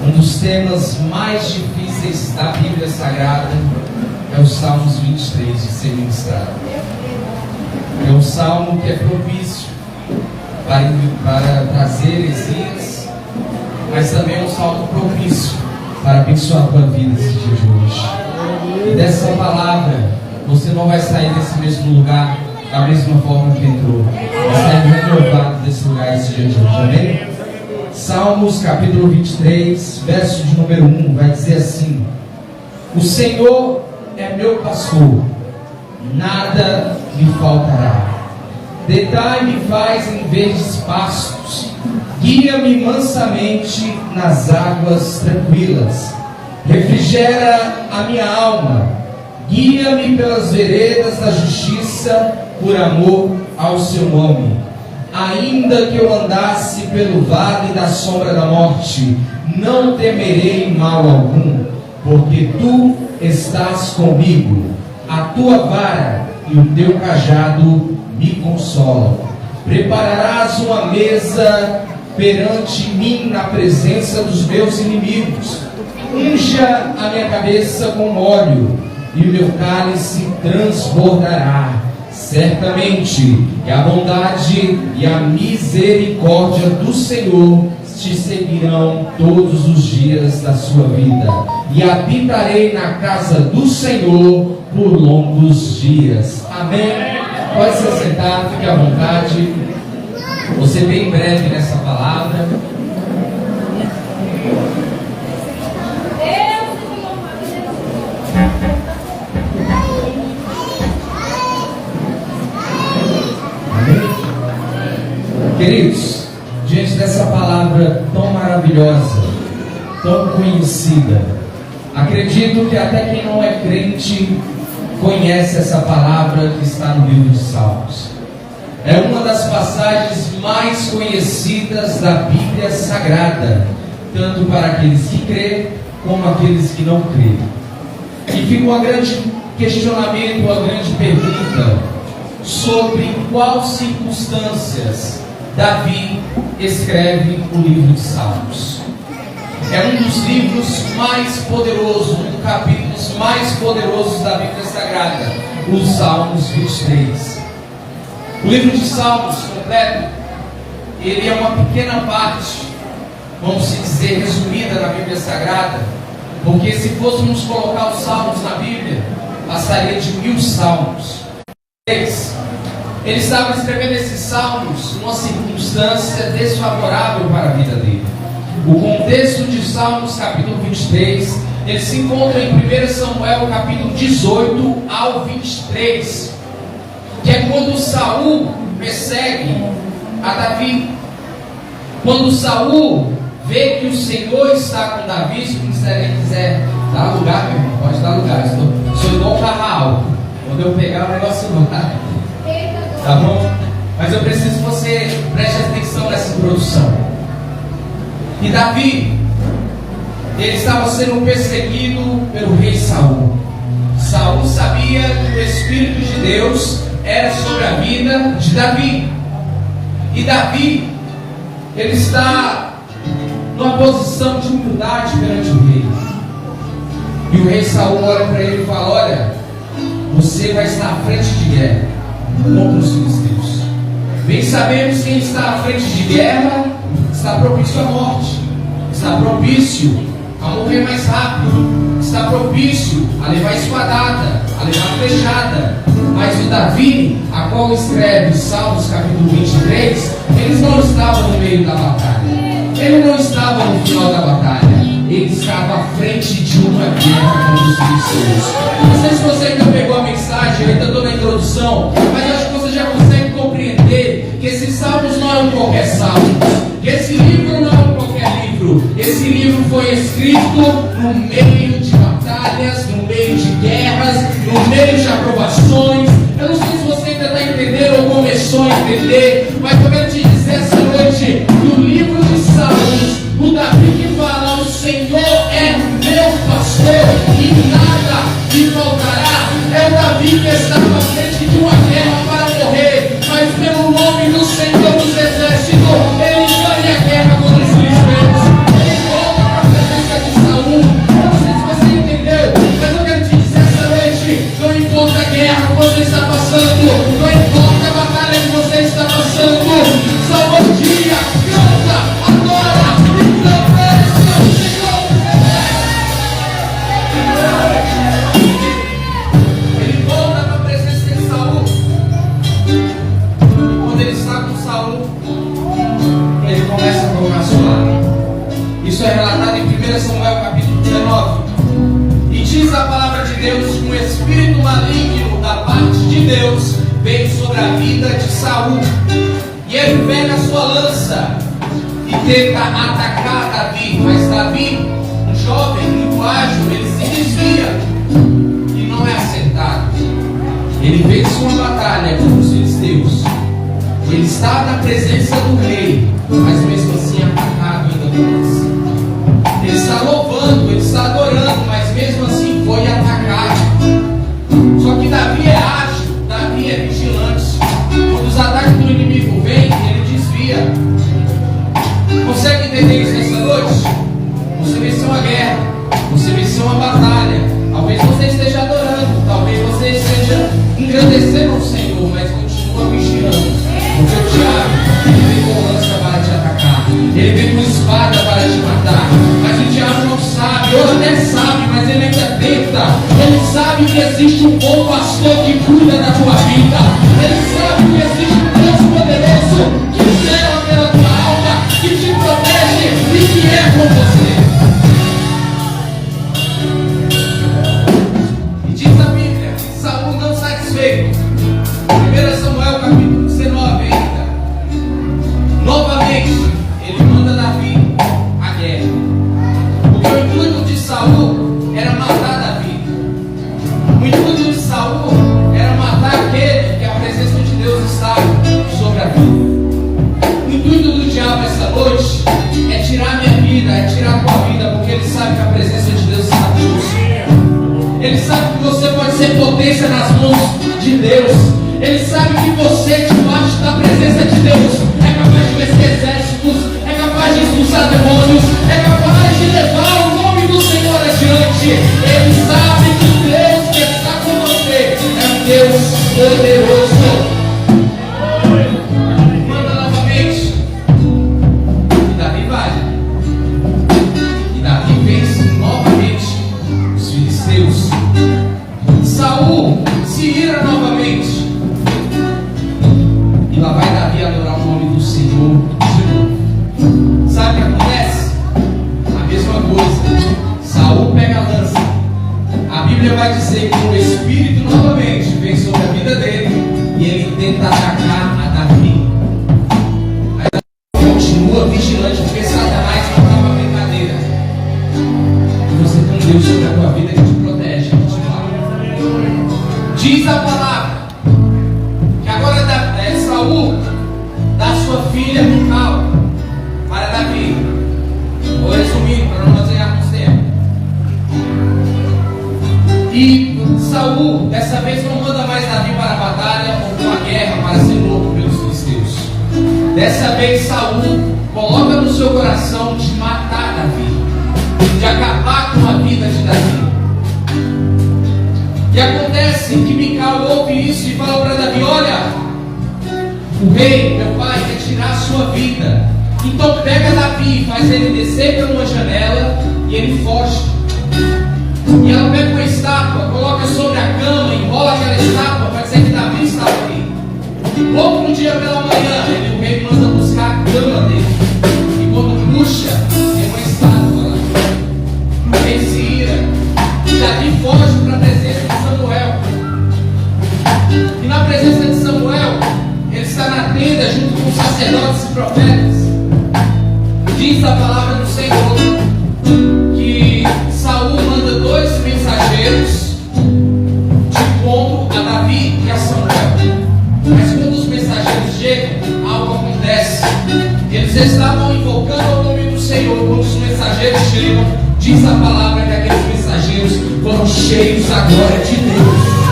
Um dos temas mais difíceis da Bíblia Sagrada é o Salmos 23 de ser ministrado. É um salmo que é propício para trazer heresias, mas também é um salmo propício para abençoar a tua vida nesse dia de hoje. E dessa palavra, você não vai sair desse mesmo lugar da mesma forma que entrou. Vai sair renovado desse lugar esse dia de hoje, amém? Salmos capítulo 23, verso de número 1, vai dizer assim: O Senhor é meu pastor, nada me faltará. Deitar-me faz em verdes pastos, guia-me mansamente nas águas tranquilas. Refrigera a minha alma, guia-me pelas veredas da justiça, por amor ao seu nome. Ainda que eu andasse pelo vale da sombra da morte, não temerei mal algum, porque tu estás comigo. A tua vara e o teu cajado me consolam. Prepararás uma mesa perante mim na presença dos meus inimigos. Unja a minha cabeça com óleo, e o meu cálice transbordará. Certamente que a bondade e a misericórdia do Senhor te seguirão todos os dias da sua vida, e habitarei na casa do Senhor por longos dias. Amém? Pode se sentar, fique à vontade. Você bem breve nessa palavra. Queridos, diante dessa palavra tão maravilhosa, tão conhecida, acredito que até quem não é crente conhece essa palavra que está no livro de Salmos. É uma das passagens mais conhecidas da Bíblia Sagrada, tanto para aqueles que crêem como aqueles que não creem. E fica um grande questionamento, uma grande pergunta sobre em quais circunstâncias Davi escreve o livro de Salmos. É um dos livros mais poderosos, um dos capítulos mais poderosos da Bíblia Sagrada, os Salmos 23. O livro de Salmos completo, ele é uma pequena parte, vamos dizer, resumida na Bíblia Sagrada, porque se fôssemos colocar os Salmos na Bíblia, passaria de 1000 Salmos. Ele estava escrevendo esses salmos numa circunstância desfavorável para a vida dele. O contexto de Salmos capítulo 23, ele se encontra em 1 Samuel capítulo 18 ao 23, que é quando Saul persegue a Davi. Quando Saul vê que o Senhor está com Davi, se ele quiser dar lugar, meu irmão, pode dar lugar. Sou igual carral. Quando eu pegar o negócio não vai. Tá bom? Mas eu preciso que você preste atenção nessa introdução. E Davi, ele estava sendo perseguido pelo rei Saul. Saul sabia que o Espírito de Deus era sobre a vida de Davi. E Davi, ele está numa posição de humildade perante o rei. E o rei Saul olha para ele e fala: olha, você vai estar à frente de guerra contra os filisteus. Bem sabemos que quem está à frente de guerra está propício à morte, está propício a morrer mais rápido, está propício a levar espadada, a levar flechada. Mas o Davi, a qual escreve Salmos capítulo 23, eles não estavam no meio da batalha, ele não estava no final da batalha, ele estava à frente de uma guerra contra os filisteus. Não sei se você ainda pegou a mensagem, eu ainda estou na introdução, mas acho que você já consegue compreender que esses salmos não eram qualquer salmo, que esse livro não é qualquer livro. Esse livro foi escrito no meio de batalhas, no meio de guerras, no meio de aprovações. Eu não sei se você ainda está entendendo ou começou a entender, mas eu quero te dizer essa noite que o livro de Salmos, o Davi que fala: o Senhor é meu pastor e nada me faltará. É o Davi que estava à frente de uma guerra para morrer, mas pelo nome do Senhor dos Exércitos, ele ganha a guerra contra os filisteus. Ele volta para a presença Saul, ele começa a tocar sua harpa. Isso é relatado em 1 Samuel capítulo 19. E diz a palavra de Deus que um espírito maligno da parte de Deus veio sobre a vida de Saul. E ele pega a sua lança e tenta atacar Davi. Mas Davi, um jovem muito ágil, ele se desvia e não é acertado. Ele vence uma batalha contra os filisteus. Ele está na presença do rei, mas mesmo assim é atacado ainda por lança. Ele está louvando, ele está adorando, mas mesmo assim foi atacado. Só que Davi é ágil, Davi é vigilante. Quando os ataques do inimigo vêm, ele desvia. Consegue entender isso nessa noite? Você venceu uma guerra, você venceu uma batalha. Talvez você esteja adorando, talvez você esteja engrandecendo o Senhor, mas continua vigilando. Porque o diabo, ele vem com lança para te atacar, ele vem com espada para te matar. Mas o diabo não sabe, ou até sabe, mas ele ainda tenta. Ele sabe que existe um bom pastor que cuida da tua vida. Ele sabe que existe um Deus poderoso que zela pela tua alma, que te protege e que é com você. E diz a Bíblia, Saul não satisfeito. 1 Samuel capítulo 19 ainda. Novamente, ele manda Davi à guerra. Porque o intuito de Saul era matar Davi. O intuito de Saul era matar aquele que a presença de Deus estava sobre a vida. O intuito do diabo essa noite é tirar minha vida, é tirar a tua vida, porque ele sabe que a presença de Deus está com você. Ele sabe que você pode ser potência nas mãos de Deus. Ele sabe que você, debaixo da presença de Deus, é capaz de vencer exércitos, é capaz de expulsar demônios, é capaz de levar o nome do Senhor adiante. Ele sabe que o Deus que está com você é um Deus poderoso. Manda novamente. E Davi vai. E Davi vence novamente os filisteus. Saul se ira novamente. E lá vai Davi adorar o nome do Senhor de novo. Sabe o que acontece? A mesma coisa. Saul pega a lança. A Bíblia vai dizer que o Espírito novamente vem sobre a vida dele e ele tenta atacar a Davi. Mas Davi continua vigilante, porque Satanás não está uma brincadeira. E você tem um Deus sobre a tua vida que te protege, que te fala. Diz a palavra que agora Saul dá sua filha Mical para Davi. Vou resumir para não ganharmos tempo. E Saul dessa vez não manda mais Davi para a batalha ou para a guerra para ser morto pelos filisteus. Dessa vez Saul coloca no seu coração de matar Davi, de acabar com a vida de Davi. E acontece que Mical ouve isso e fala para Davi: olha, o rei, meu pai, quer tirar a sua vida. Então pega Davi e faz ele descer por uma janela e ele foge. E ela pega uma estátua, coloca sobre a cama, enrola aquela estátua para dizer que Davi estava ali. Outro dia pela manhã, o rei manda buscar a cama dele. E quando puxa, tem uma estátua lá. O rei se ira. E Davi foge para a presença de Samuel. E na presença de Samuel, ele está na tenda junto com os sacerdotes e profetas. Diz a palavra do Senhor que Saul manda 2 mensageiros de encontro a Davi e a Samuel. Mas quando os mensageiros chegam, algo acontece. Eles estavam invocando o nome do Senhor. Quando os mensageiros chegam, diz a palavra que aqueles mensageiros foram cheios da glória de Deus.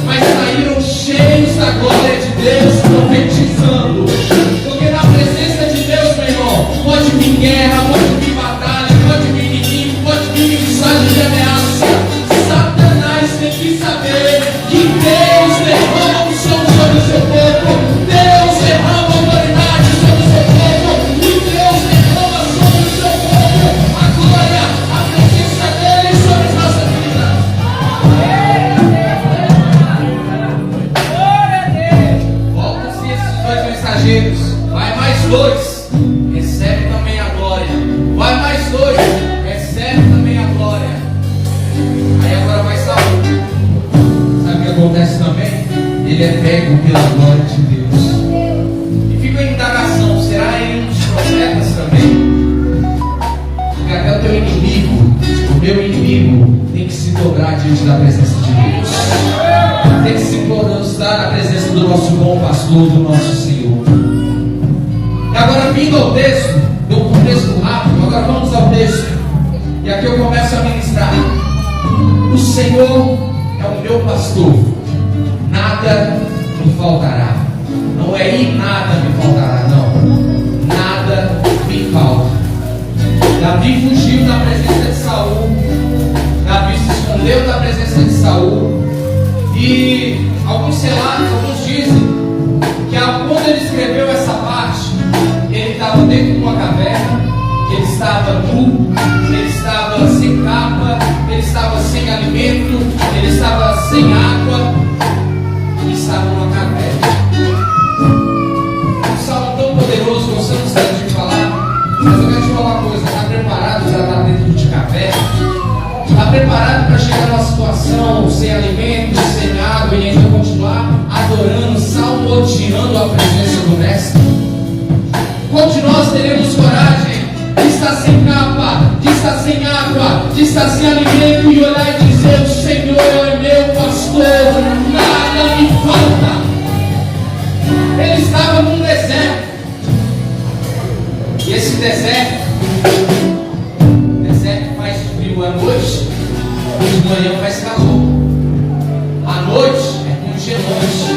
Mas saíram cheios da glória de Deus, profetizando. Porque na presença de Deus, meu irmão, pode vir guerra, pode vir batalha, pode vir inimigo, pode vir mensagem de ameaça. Satanás tem que saber que Deus derrama unção sobre o seu povo, Deus derrama autoridade sobre o seu povo, e Deus derrama sobre o seu povo acontece também? Ele é pego pela glória de Deus. E fica a indagação: será ele um dos profetas também? Porque até o teu inimigo, o meu inimigo, tem que se dobrar diante da presença de Deus. Tem que se prostrar na presença do nosso bom pastor, do nosso Senhor. E agora, vindo ao texto, deu um contexto rápido, agora vamos ao texto. E aqui eu começo a ministrar. O Senhor é o meu pastor, nada me faltará. Não é ir, nada me faltará, não. Nada me falta. Davi fugiu da presença de Saul. Davi se escondeu da presença de Saul. E alguns relatos, alguns dizem que quando ele escreveu essa parte, ele estava dentro de uma caverna, ele estava nu, ele estava sem capa, ele estava sem alimento, ele estava sem água e estava numa caverna. Um salmo tão poderoso, gostamos tanto de falar, mas eu quero te falar uma coisa: está preparado para estar dentro de caverna? Está preparado para chegar numa situação sem alimento, sem água e ainda continuar adorando, salmodiando a presença do Mestre? Quantos de nós teremos coragem de estar sem capa, de estar sem água, de estar sem alimento e olhar e dizer: o Senhor é meu pastor, nada me falta? Ele estava num deserto, e esse deserto faz frio à noite, de manhã faz calor. À noite é congelante.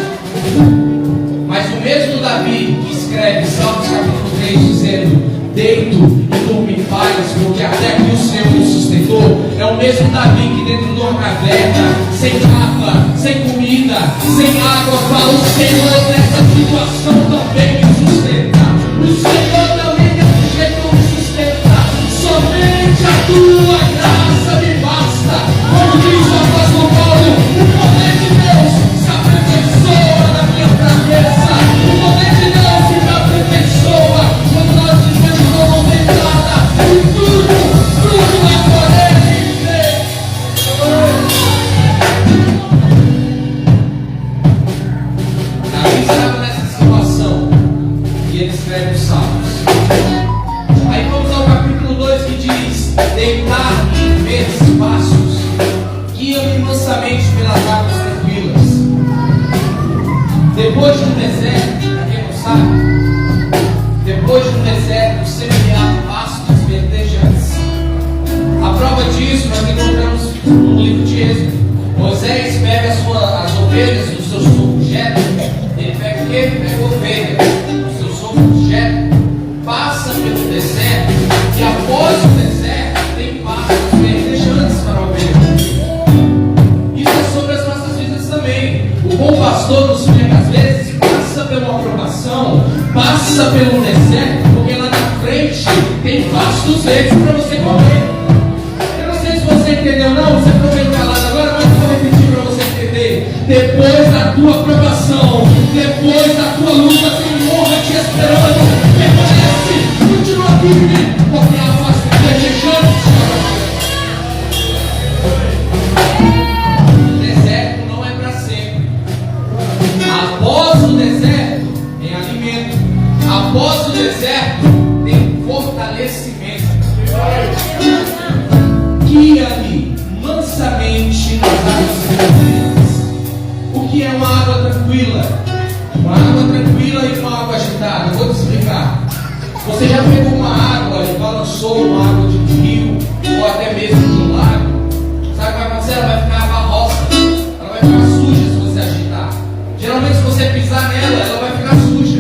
Mas o mesmo Davi que escreve Salmos capítulo 3 dizendo: deito e durmo em paz, porque até que o Senhor me sustentou, é o mesmo Davi que dentro de uma caverna, sem capa, sem comida, sem água, fala: o Senhor nessa situação também me sustenta. O Senhor também desse jeito me sustenta. Somente a tua graça me basta. Como diz o apóstolo Paulo, o poder de Deus se aperfeiçoa na minha fraqueza. O poder de Deus se aperfeiçoa quando nós dizemos: não tem nada, e tudo é por Ele. Davi estava nessa situação e ele escreve os Salmos. Aí vamos ao capítulo 2 que diz: deitar em verdes pastos, guia-me mansamente pelas águas tranquilas. Depois de um deserto, para quem não sabe, depois de um deserto, semear pastos verdejantes. A prova disso nós encontramos no livro de Êxodo. Moisés pega as ovelhas do seu sogro Jetro. Ele pega o quê? Pega a ovelha do seu sogro Jetro, passa pelo deserto, e após o deserto tem pastos verdejantes para a ovelha. Isso é sobre as nossas vidas também. O bom pastor nos pega às vezes, passa pela aprovação, passa pelo deserto, porque lá na frente tem pastos verdes para você comer. Eu não sei se você entendeu, não, você ficou meio calado agora, mas eu vou repetir para você entender. Depois da tua aprovação, depois da tua luta, tem honra te esperando. Permanece, continua firme, porque ela faz verdejantes. O deserto não é para sempre. Após o deserto tem alimento. Após o deserto tem fortalecimento. Guia-me mansamente nas águas tranquilas. O que é uma água tranquila? Uma água tranquila e uma água agitada. Eu vou te explicar. Você já pegou uma água e balançou uma água de um rio ou até mesmo de um lago? Sabe o que vai acontecer? Ela vai ficar barrosa, ela vai ficar suja se você agitar. Geralmente se você pisar nela, ela vai ficar suja.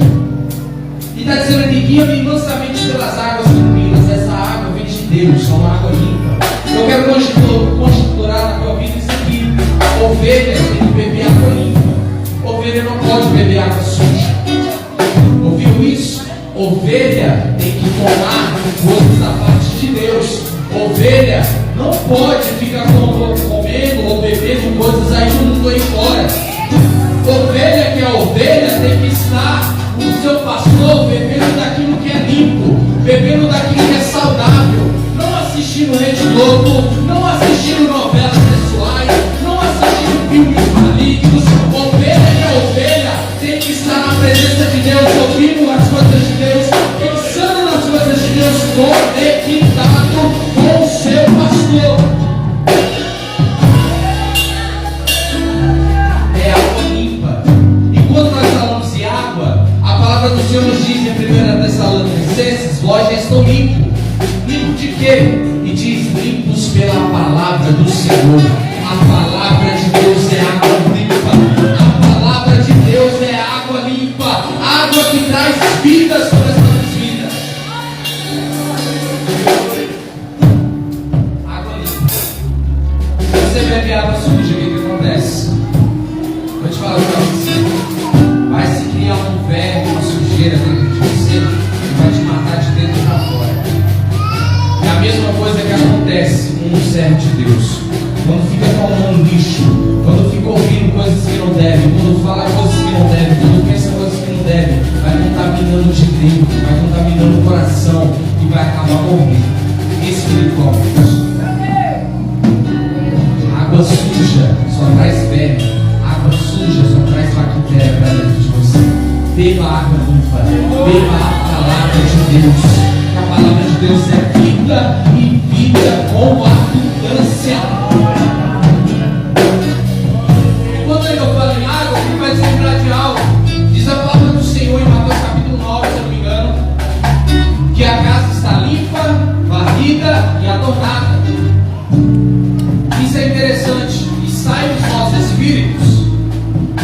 E está dizendo aqui: guia-me mansamente pelas águas tranquilas. Essa água vem de Deus, é uma água limpa. Eu quero constituir na tua vida isso aqui: ovelha tem que beber água limpa. Ovelha não pode beber água suja. Ouviu isso? Ovelha tem que tomar coisas da parte de Deus. Ovelha não pode ficar comendo ou bebendo coisas aí no mundo aí fora. Ovelha que é ovelha tem que estar com o seu pastor bebendo daquilo que é limpo, bebendo daquilo que é saudável, não assistindo Rede Globo, não assistindo novelas sexuais, não assistindo filmes malignos, já estão limpos. Limpos de quê? E diz: limpos pela palavra do Senhor. A palavra de Deus é água limpa. A palavra de Deus é água limpa. Água que traz vida sobre as nossas vidas. Água limpa. Se você bebe água suja, o que acontece? Vou te falar para você. Vai se criar um verme, uma sujeira dentro de você que vai te matar de dentro para fora. É a mesma coisa que acontece com um servo de Deus. Quando fica tomando lixo, quando fica ouvindo coisas que não deve, quando fala coisas que não deve, quando pensa coisas que não deve, vai contaminando de dentro, vai contaminando o coração e vai acabar morrendo espiritualmente. Água suja só traz verme, água suja só traz bactéria para dentro de você. Beba água limpa, beba a palavra de Deus. A palavra de Deus é vida e vida com abundância. Quando eu falo em água, me faz lembrar de algo. Diz a palavra do Senhor em Mateus capítulo 9, se eu não me engano, que a casa está limpa, varrida e adornada. Isso é interessante e sai dos nossos espíritos,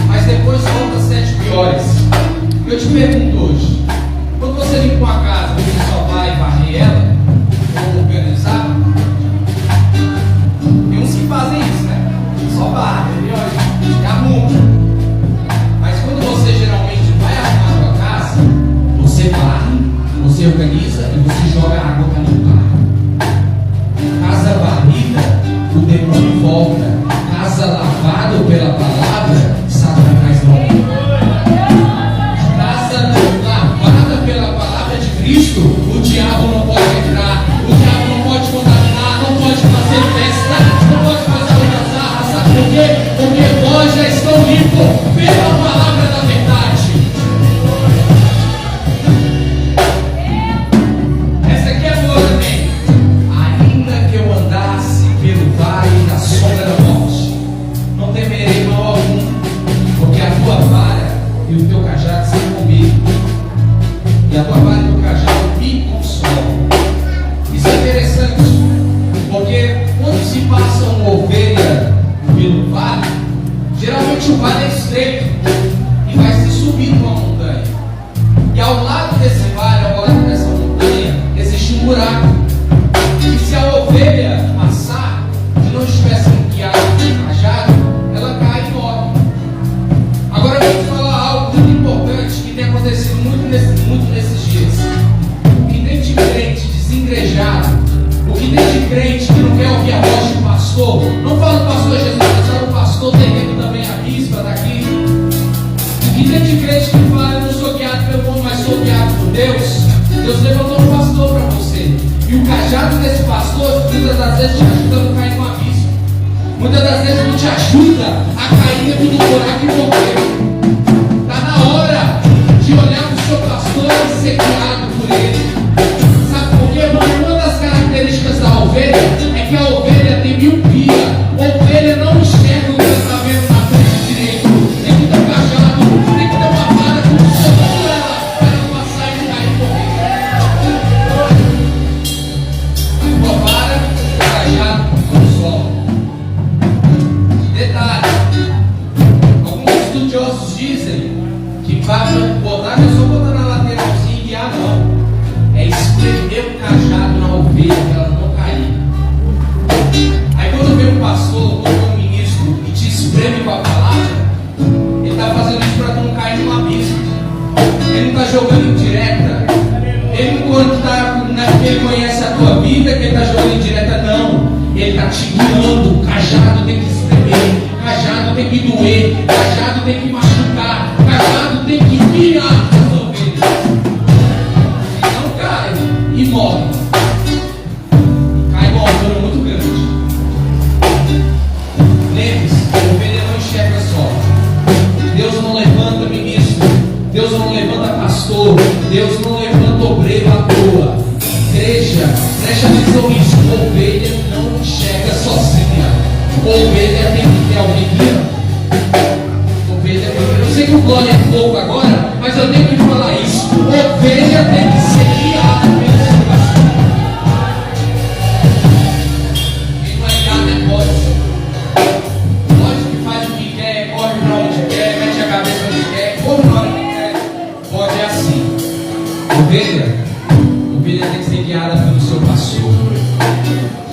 mas depois volta às 7 piores. Eu te pergunto hoje, quando você limpa uma casa, você só vai varrer ela ou organizar? Tem uns que fazem isso, né? Só varre, e arruma. Mas quando você geralmente vai arrumar a sua casa, você varre, você organiza e você joga água para limpar. Casa varrida, o demônio volta. Casa lavada pela palavra, Satanás volta. Casa lavada pela palavra de Cristo, o diabo não pode entrar, o diabo não pode contaminar, não pode fazer festa, não pode fazer algazarra. Sabe por quê? Porque nós já estamos limpos pela palavra da verdade. Essa aqui é boa também. Ainda que eu andasse pelo vale da sombra da morte, não temerei mal algum, porque a tua vara e o teu cajado estão comigo. E a tua vara e o teu cajado me consolam. Isso é interessante, porque quando se passa uma ovelha pelo vale, geralmente o vale é estreito e vai se subindo uma montanha. E ao lado desse vale, ao lado dessa montanha, existe um buraco. E se a ovelha passar e não estiver sendo guiada pelo cajado, ela cai e morre. Agora eu vou te falar algo muito importante que tem acontecido muito nesses dias. O que tem de crente desengrejado, o que tem de crente que não quer ouvir a voz de pastor, não fala do pastor Jesus, mas fala do pastor terreno também, a bispa daqui. O que tem de crente que fala: eu não sou guiado pelo mundo, mas sou guiado por Deus. Deus levantou um pastor para você, e o cajado desse pastor muitas das vezes te ajuda a não cair no abismo, muitas das vezes não te ajuda a cair dentro do buraco e morrer. Está na hora de olhar para o seu pastor e ser guiado por ele. Sabe por quê? Porque uma das características da ovelha é que a ovelha tem miopia. A ovelha não enxerga o que está vendo na frente direito. Tem que ter um cajado, tem que ter uma vara com segura ela para ela passar e cair e morrer. A tua vara, o cajado consola. Detalhe: alguns estudiosos dizem que para botar, não é só botar na lateralzinha e guiar, não. É espremer o cajado na ovelha para ela não cair. Aí quando vem um pastor ou vem um ministro e te espreme com a palavra, ele está fazendo isso para tu não cair no abismo. Ele não está jogando indireta. Ele quando está, porque ele conhece a tua vida, que ele está jogando indireta, não. Ele está te guiando. O cajado tem que espremer, o cajado tem que doer, o cajado tem que machucar, o cajado tem que virar as ovelhas. Não cai e morre. Cai uma altura muito grande. Lembre-se, a ovelha não enxerga só. Deus não levanta ministro, Deus não levanta pastor, Deus não levanta obreiro à toa. Igreja, preste atenção nisso. Ovelha não enxerga sozinha. Ovelha tem que ter alguém guiando. Ovelha, eu sei que o glória é pouco agora, mas eu tenho que falar isso. Ovelha tem que ser guiada pelo Senhor. Ovelha tem que ser guiada pelo seu pastor.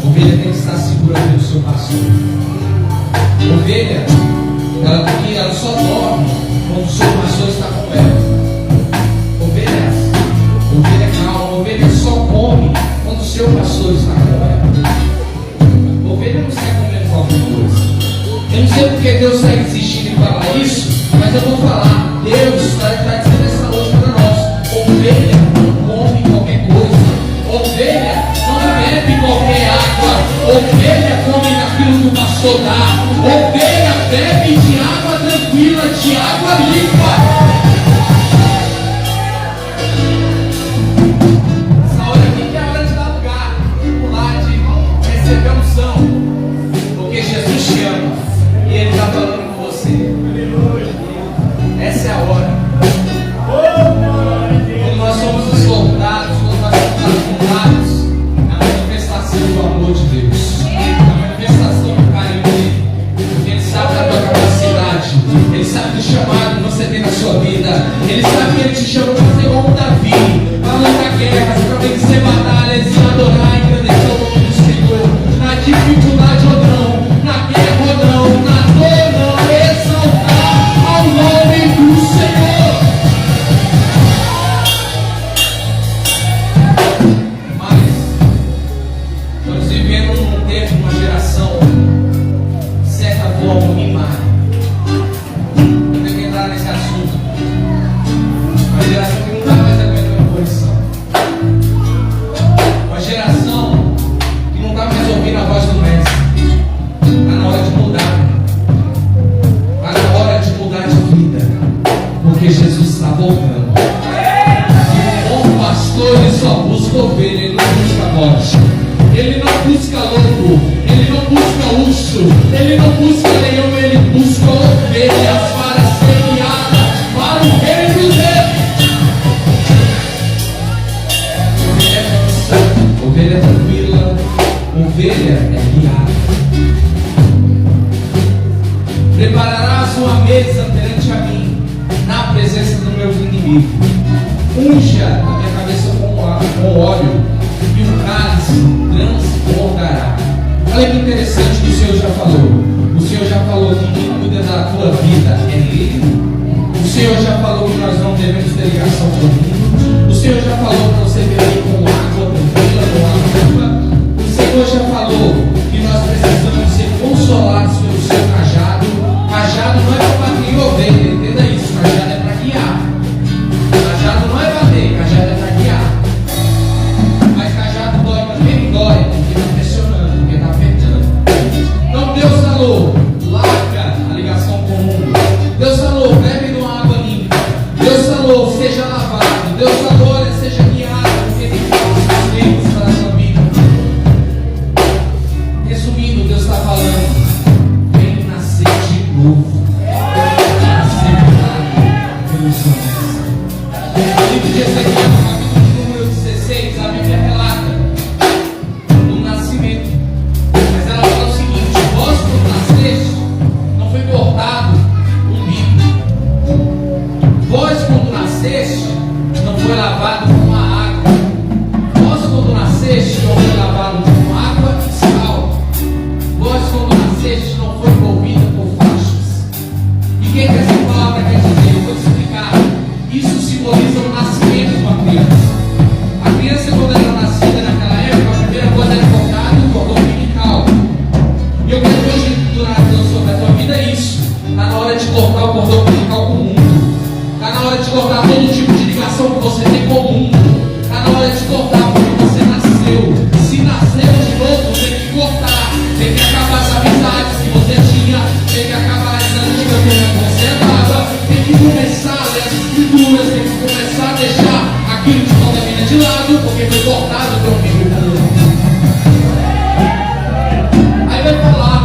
Ovelha tem que estar segura pelo seu pastor. Ovelha, ela só dorme quando o seu pastor está com ela. Ovelha calma. Ovelha só come quando o seu pastor está com ela. Ovelha não sai comendo qualquer coisa. Eu não sei porque Deus está insistindo em falar isso, mas eu vou falar. Deus está dizendo essa noite para nós: ovelha não come qualquer coisa, ovelha não bebe qualquer água, ovelha come daquilo que o pastor dá, ovelha bebe de água tranquila, de água limpa. Essa hora aqui que é a hora de dar lugar, pular, de receber a unção, porque Jesus te ama e Ele está falando com você. Essa é a hora. Quando nós somos exortados, quando nós somos afundados, é a manifestação do amor de Deus, a manifestação do carinho dele, porque Ele sabe da tua capacidade, Ele sabe do chamado que você tem na sua vida, Ele sabe que Ele te chamou para ser como Davi, para lutar guerras, para vencer batalhas e adorar e engrandecer o nome do Senhor, na dificuldade ou não, na guerra ou não, na dor ou não, exaltar ao nome do Senhor. Mas estamos vivendo num tempo, uma geração, de certa forma, mimada. Eu tenho que entrar nesse assunto. Uma geração que não está mais aguentando posição. Uma geração que não está mais ouvindo a voz do Mestre. Está na hora de mudar. Está na hora de mudar de vida. Porque Jesus está voltando. E o bom pastor, ele só busca ovelha, ele não busca morte. Ele não busca lobo, ele não busca urso, ele não busca leão, ele busca ovelhas para ser guiada para o reino dele. Ovelha é tranquila, ovelha é guiada. Prepararás uma mesa perante a mim, na presença do meu inimigo. Unja a minha cabeça com óleo, e o cálice transbordará. Olha que interessante que o Senhor já falou. O Senhor já falou que quem cuida da tua vida é Ele. O Senhor já falou que nós não devemos ter ligação com Ele. O Senhor já falou para você beber com água tranquila, com água limpa. O Senhor já falou que nós precisamos ser consolados pelo seu cajado. Cajado não é para bater em ovelha, entenda isso. Cajado é para guiar. Cajado não é bater, cajado é para guiar. Mas cajado dói também, dói, porque está pressionando, porque está apertando. Então Deus falou, larga a ligação comum. Deus falou, bebe de uma água limpa. Deus falou, seja lavado. Deus falou, olha, seja guiado, porque tem coisas para a sua vida. Resumindo, Deus está falando, vem nascer de novo. Nascer pelo Senhor. O livro de Ezequiel, capítulo número 16, a Bíblia relata do nascimento. Mas ela fala o seguinte: vós, quando nasceste, não foi cortado um bico. Vós, quando nasceste, não foi lavado com a água. Vós, quando nasceste, não foi lavado com água e sal. Vós, quando nasceste, não foi envolvida por faixas. E o que essa palavra quer dizer? Eu vou te explicar. Isso simboliza o nascimento de uma criança. A criança, quando era nascida naquela época, a primeira coisa era cortada o cordão umbilical. E eu quero hoje, durante a tua vida, é isso. Está na hora de cortar o cordão umbilical com o mundo. Está na hora de cortar todo tipo de ligação que você tem com o mundo. Está na hora de cortar porque você nasceu. Se nasceu de novo, tem que cortar. Tem que acabar as amizades que você tinha. Tem que acabar as antigas que você andava. Tem que começar a ler as escrituras. Tem que começar a deixar aquilo que contamina de lado, porque foi cortado pelo filho comum. Aí vai falar,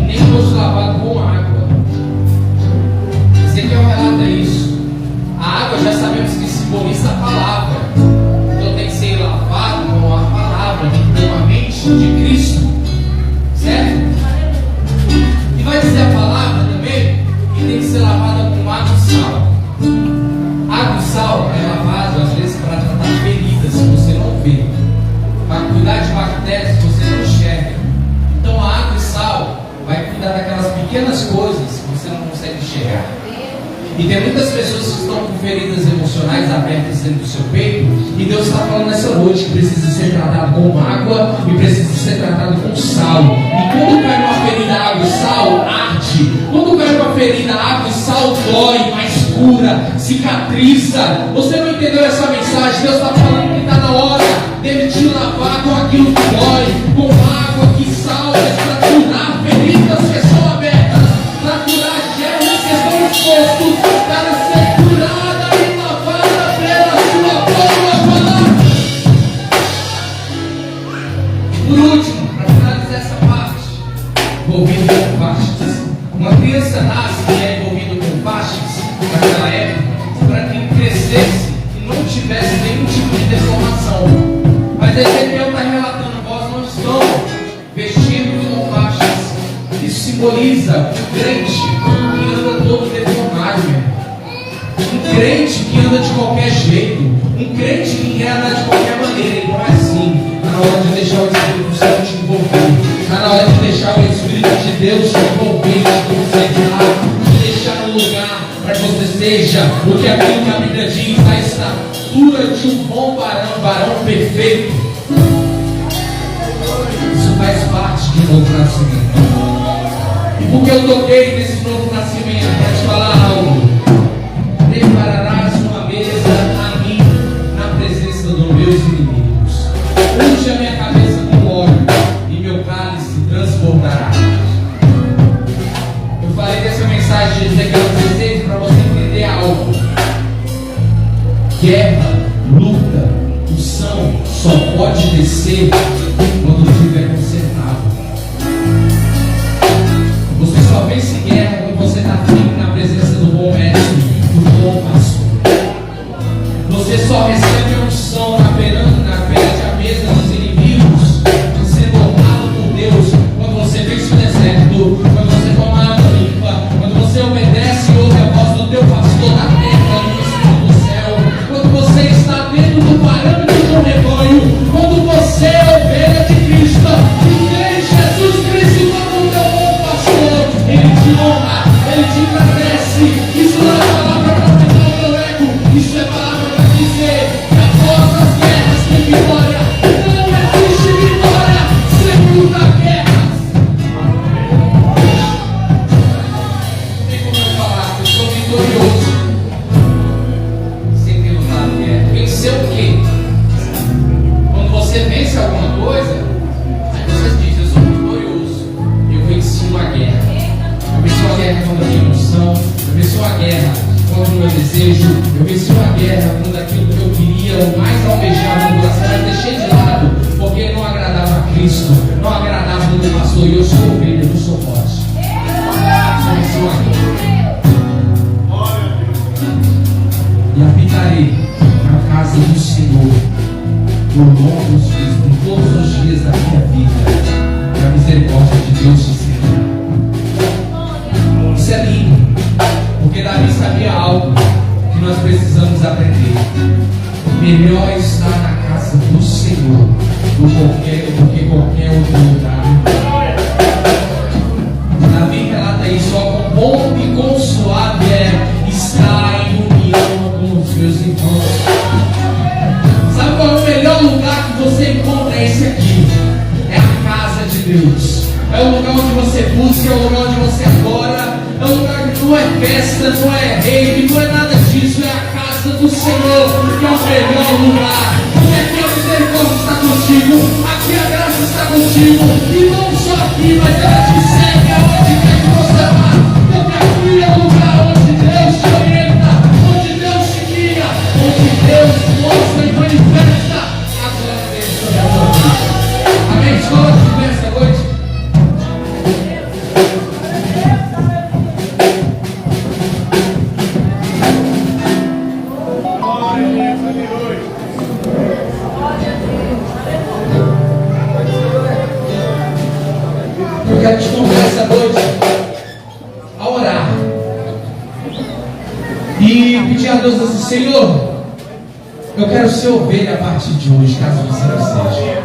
nem fosse lavado com água. Ezequiel relata isso. A água já sabemos que simboliza a palavra. Então tem que ser lavado com a palavra, tem que ter uma mente de Cristo. Certo? E vai dizer a palavra também que tem que ser lavada com água e sal. Água e chegar. E tem muitas pessoas que estão com feridas emocionais abertas dentro do seu peito, e Deus está falando nessa noite que precisa ser tratado com água e precisa ser tratado com sal. E quando cai uma ferida, água e sal, arde. Quando cai uma ferida, água e sal, dói, mas cura, cicatriza. Você não entendeu essa mensagem? Deus está falando que está na hora dele te lavar com aquilo que dói, com água e sal, para curar feridas que são abertas, para curar germes que estão expostos, para ser curada e lavada pela sua boa palavra. Por último, para finalizar essa parte, envolvido com fastes. Uma criança nasce e é envolvido com fastes naquela época, para que crescesse e não tivesse nenhum tipo de deformação. Mas Ezequiel está relatando, vós não estão vestidos com faixas. Isso simboliza um crente que anda todo deformado, um crente que anda de qualquer jeito, um crente que quer andar de qualquer maneira. Então é assim, está na hora de deixar o Espírito Santo te envolver, está na hora de deixar o Espírito de Deus te envolver, te concentrar, te deixar no lugar para que você seja o que aquilo que a Bíblia diz, a estatura de um bom varão perfeito. Isso faz parte de um novo nascimento. E porque eu toquei nesse novo nascimento para te falar algo, prepararás uma mesa a mim na presença dos meus inimigos. Unge a minha cabeça com óleo e meu cálice transbordará. Eu falei dessa mensagem de Ezequiel 16 para você entender algo. Guerra, luta, unção só pode descer quando estiver consertado. Você só vence guerra quando você está firme na presença do bom mestre, do bom pastor. Você só recebe a unção na perante a mesa dos inimigos, sendo honrado por Deus, quando você vence o deserto, quando você toma a água limpa, quando você obedece e ouve a voz do teu pastor na terra e no Espírito do céu, quando você está dentro do parâmetro do rebanho, quando você é ovelha de Cristo e tem Jesus Cristo como o teu bom pastor, Ele te honra, Ele te agradece. Isso não é palavra para aumentar o teu ego, isso é palavra para dizer que após as guerras tem vitória. Não existe vitória sem lutar guerras. Tem como eu falar que eu sou vitorioso sem ter lutado guerra? Vencer o quê? Quando você vence alguma coisa, aí você diz, eu sou vitorioso. Eu venci uma guerra. Eu venci uma guerra contra a minha emoção. Eu venci uma guerra contra o meu desejo. Eu venci uma guerra contra aquilo que eu queria, o mais almejado no coração, mas deixei de lado, porque não agradava a Cristo, não agradava o meu pastor. E eu sou ovelha, eu não sou forte. Eu venci uma guerra. E habitarei na casa do Senhor por longos dias, por todos os dias da minha vida, e a misericórdia de Deus se seguirá. Isso é lindo, porque Davi sabia algo que nós precisamos aprender. Melhor estar na casa do Senhor do que qualquer outro lugar. Davi relata isso, ó, com bom e com suave é estar em união com os meus irmãos. Sabe qual é o melhor lugar que você encontra? É esse aqui. É a casa de Deus. É o lugar onde você busca, é o lugar onde você adora. É um lugar que não é festa, não é rei, não é nada disso. É a casa do Senhor, que é o melhor lugar. Porque aqui a misericórdia está contigo, aqui a graça está contigo. E não só aqui, mas ela te segue aonde quer que você vá. Porque aqui é o lugar onde Deus te orienta, onde Deus te guia, onde Deus mostra e manifesta a glória dele sobre a tua vida. Amém? Escola de pé essa noite. Eu quero te convidar essa noite a orar e pedir a Deus assim: Senhor, eu quero ser ovelha a partir de hoje, caso você não seja.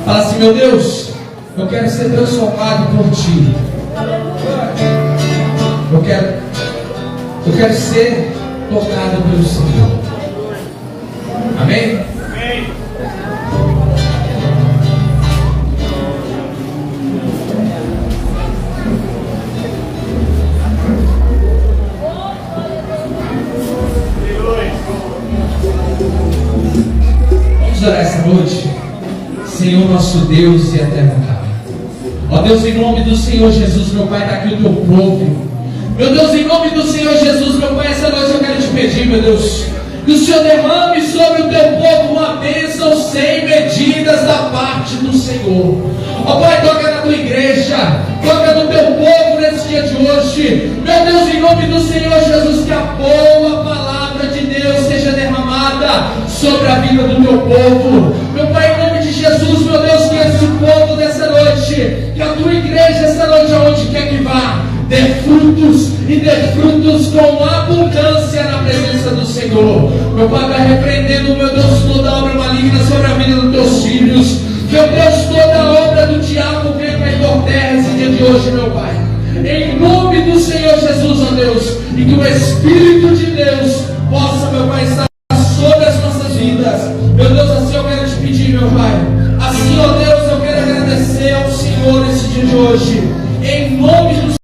Fala assim: meu Deus, eu quero ser transformado por Ti. Eu quero Eu quero ser tocado pelo Senhor. Amém? Amém. Vamos orar essa noite. Senhor nosso Deus e eterno Pai. Ó Deus, em nome do Senhor Jesus, meu Pai, está aqui o teu povo. Meu Deus, em nome do Senhor Jesus, meu Pai, essa noite eu quero te pedir, meu Deus, que o Senhor derrame sobre o teu povo uma bênção sem medidas da parte do Senhor. Ó Pai, toca na tua igreja, toca no teu povo nesse dia de hoje. Meu Deus, em nome do Senhor Jesus, que a boa palavra de Deus seja derramada sobre a vida do teu povo. Meu Pai, em nome de Jesus, meu Deus, que esse povo dessa noite, que a tua igreja essa noite, aonde quer que vá, dê frutos e dê frutos com abundância na presença do Senhor. Meu Pai, vai repreendendo, meu Deus, toda obra maligna sobre a vida dos teus filhos. Meu Deus, toda obra do diabo venha cair por terra esse dia de hoje, meu Pai. Em nome do Senhor Jesus, ó Deus, e que o Espírito de Deus possa, meu Pai, estar sobre as nossas vidas. Meu Deus, assim eu quero te pedir, meu Pai. Assim, ó Deus, eu quero agradecer ao Senhor esse dia de hoje.